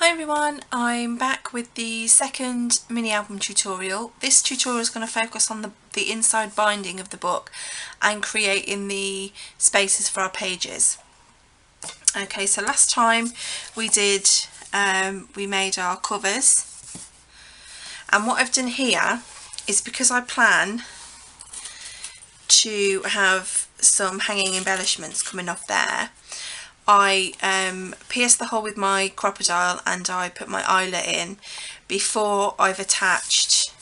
Hi everyone, I'm back with the second mini album tutorial. This tutorial is going to focus on the inside binding of the book and creating the spaces for our pages. Okay, so last time we made our covers, and what I've done here is, because I plan to have some hanging embellishments coming off there, I pierced the hole with my crocodile and I put my eyelet in before I've attached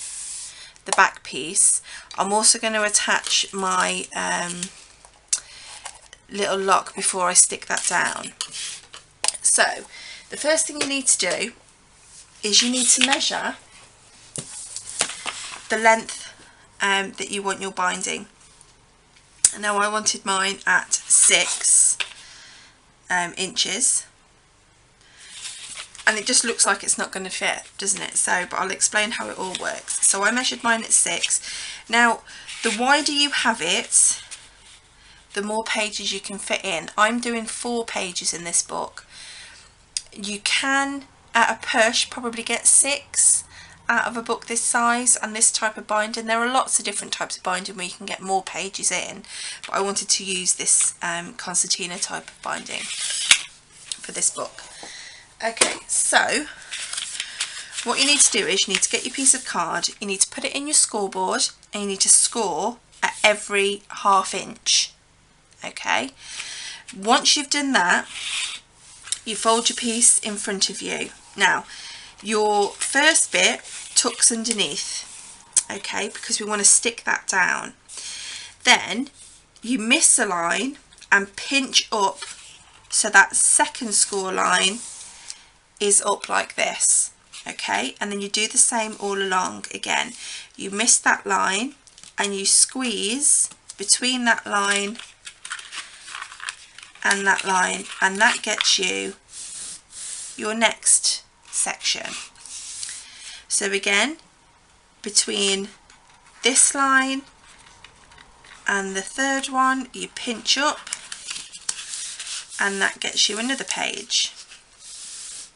the back piece. I'm also going to attach my little lock before I stick that down. So the first thing you need to do is you need to measure the length that you want your binding. Now I wanted mine at 6 inches, and it just looks like it's not going to fit, doesn't it? But I'll explain how it all works. So I measured mine at 6. Now the wider you have it, the more pages you can fit in. I'm doing 4 pages in this book. You can at a push probably get 6 out of a book this size and this type of binding. There are lots of different types of binding where you can get more pages in, but I wanted to use this concertina type of binding for this book. Okay, so what you need to do is you need to get your piece of card, you need to put it in your scoreboard, and you need to score at every ½ inch. Okay, once you've done that, you fold your piece in front of you. Now your first bit tucks underneath, okay, because we want to stick that down. Then you misalign and pinch up so that second score line is up like this, okay, and then you do the same all along. Again, you miss that line and you squeeze between that line and that line, and that gets you your next section. So again, between this line and the third one, you pinch up, and that gets you another page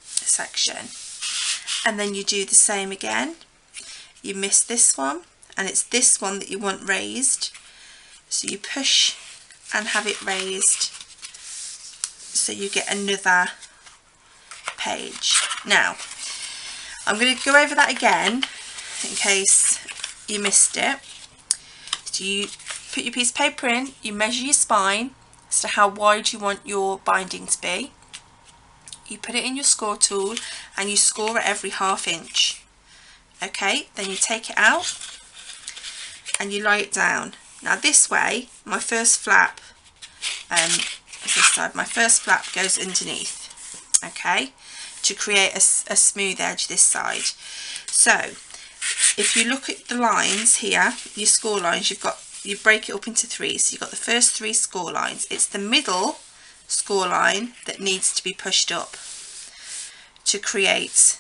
section. And then you do the same again. You miss this one, and it's this one that you want raised, so you push and have it raised, so you get another page. Now I'm going to go over that again in case you missed it. So you put your piece of paper in, you measure your spine as to how wide you want your binding to be, you put it in your score tool and you score at every ½ inch. Okay, then you take it out and you lie it down. Now this way, my first flap this side, my first flap goes underneath, okay, to create a smooth edge this side. So if you look at the lines here, your score lines, you break it up into 3. So you've got the first 3 score lines. It's the middle score line that needs to be pushed up to create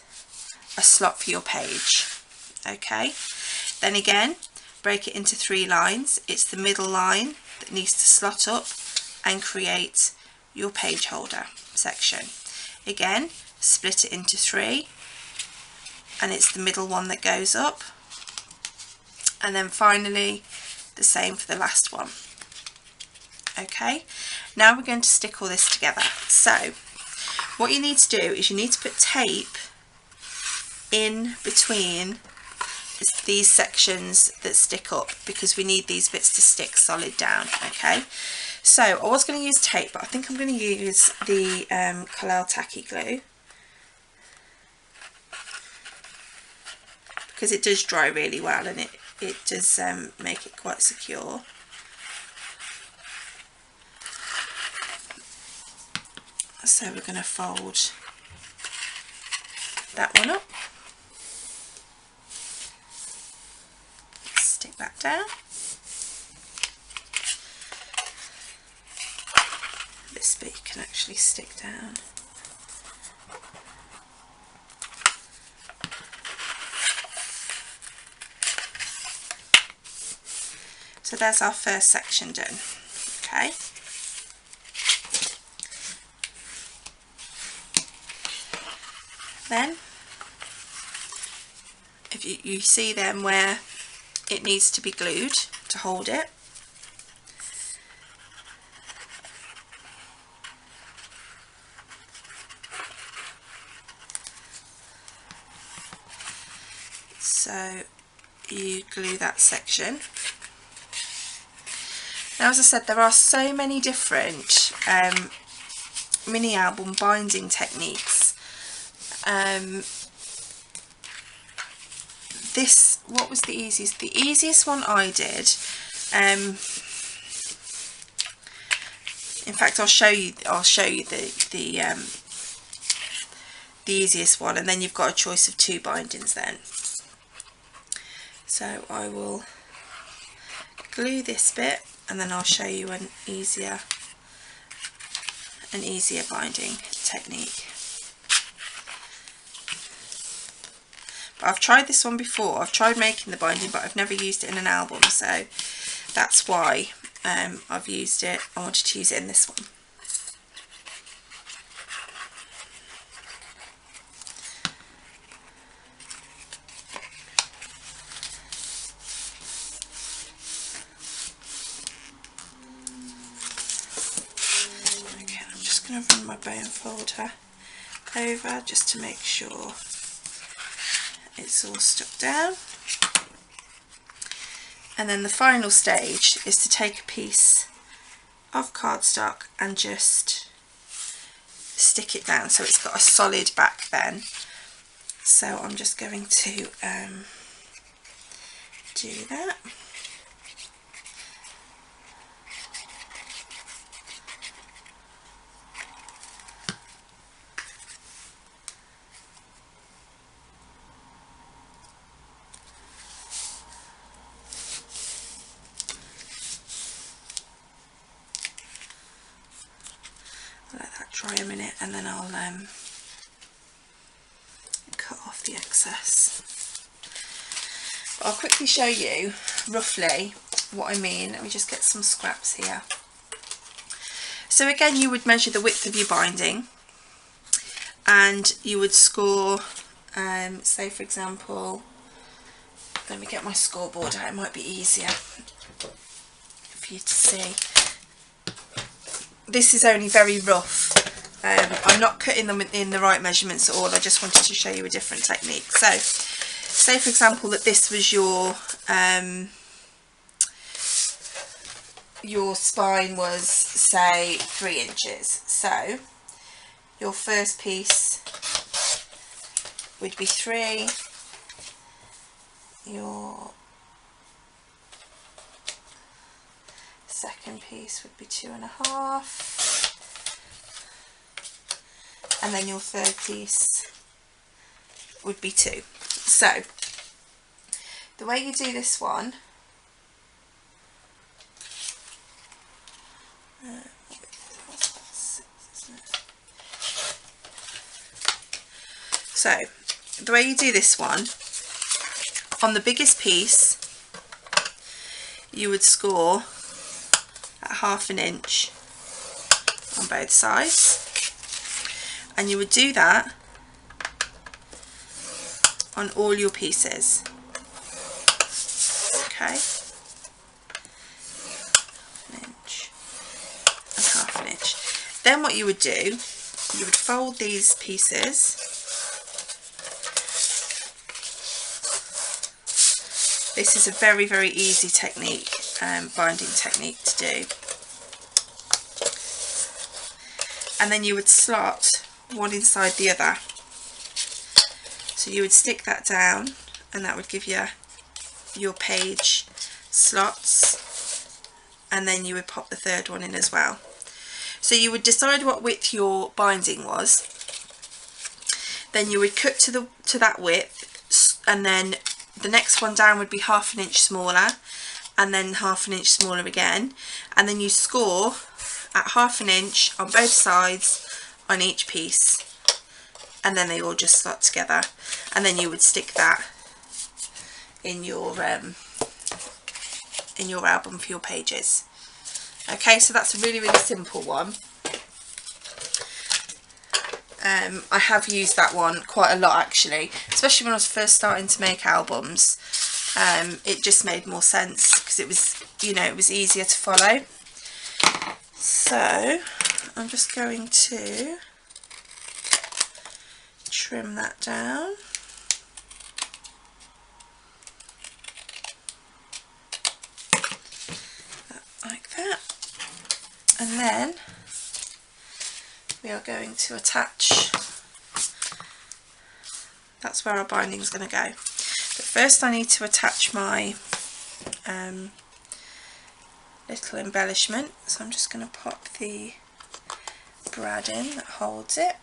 a slot for your page. Okay, then again, break it into 3 lines. It's the middle line that needs to slot up and create your page holder section. Again, split it into 3, and it's the middle one that goes up, and then finally the same for the last one. Okay, now we're going to stick all this together. So what you need to do is you need to put tape in between these sections that stick up, because we need these bits to stick solid down. Okay, so I was going to use tape, but I think I'm going to use the Collel tacky glue, because it does dry really well and it does make it quite secure. So we're going to fold that one up, stick that down. This bit can actually stick down. So there's our first section done. Okay, then. If you see then where it needs to be glued to hold it. So you glue that section. Now, as I said, there are so many different mini album binding techniques. What was the easiest? The easiest one I did, in fact I'll show you the easiest one, and then you've got a choice of 2 bindings then. So I will glue this bit, and then I'll show you an easier binding technique. But I've tried this one before. I've tried making the binding, but I've never used it in an album, so that's why I've used it. I wanted to use it in this one. Okay, I'm just going to run my bone folder over just to make sure it's all stuck down. And then the final stage is to take a piece of cardstock and just stick it down so it's got a solid back then. So I'm just going to do that. Let that dry a minute, and then I'll cut off the excess. But I'll quickly show you roughly what I mean. Let me just get some scraps here. So again, you would measure the width of your binding, and you would score, say for example, let me get my scoreboard out, it might be easier for you to see. This is only very rough. I'm not cutting them in the right measurements at all. I just wanted to show you a different technique. So, say for example that this was your spine was, say, 3 inches. So, your first piece would be 3. Your second piece would be 2.5, and then your third piece would be 2. So the way you do this one, so the way you do this one, on the biggest piece you would score at 1/2 inch on both sides, and you would do that on all your pieces. Okay, 1 inch and 1/2 inch. Then what you would do, you would fold these pieces. This is a very, very easy technique, binding technique to do. And then you would slot one inside the other. So you would stick that down, and that would give you your page slots, and then you would pop the third one in as well. So you would decide what width your binding was, then you would cut to that width, and then the next one down would be 1/2 inch smaller, and then 1/2 inch smaller again, and then you score at 1/2 inch on both sides on each piece, and then they all just slot together, and then you would stick that in your album for your pages. Okay, so that's a really, really simple one. I have used that one quite a lot actually, especially when I was first starting to make albums. It just made more sense because it was, you know, it was easier to follow. So I'm just going to trim that down. Like that. And then we are going to attach, that's where our binding is going to go. But first I need to attach my little embellishment, so I'm just going to pop the brad in that holds it.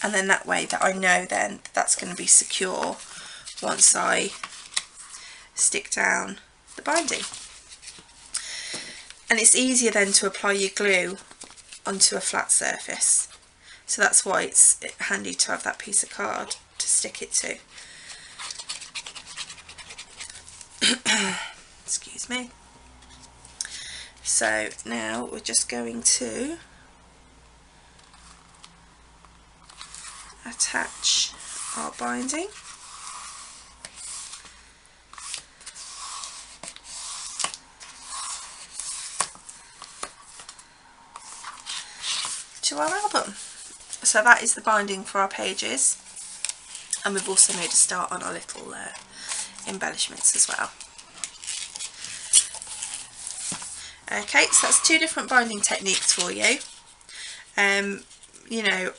And then that way that I know then that's going to be secure once I stick down the binding. And it's easier then to apply your glue onto a flat surface. So that's why it's handy to have that piece of card to stick it to. Excuse me. So now we're just going to attach our binding. To our album. So that is the binding for our pages, and we've also made a start on our little embellishments as well. Okay, so that's two different binding techniques for you. You know,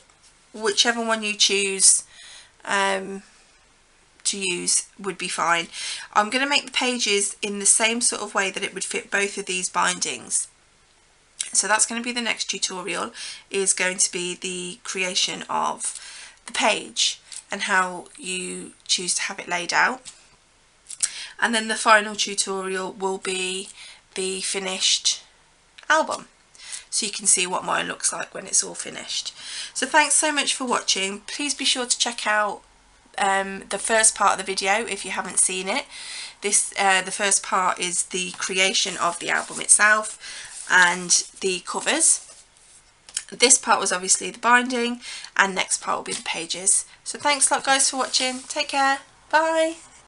whichever one you choose to use would be fine. I'm going to make the pages in the same sort of way that it would fit both of these bindings. So that's going to be the next tutorial, is going to be the creation of the page and how you choose to have it laid out. And then the final tutorial will be the finished album, so you can see what mine looks like when it's all finished. So thanks so much for watching. Please be sure to check out the first part of the video if you haven't seen it. The first part is the creation of the album itself and the covers. This part was obviously the binding, and next part will be the pages. So thanks a lot guys for watching. Take care. Bye.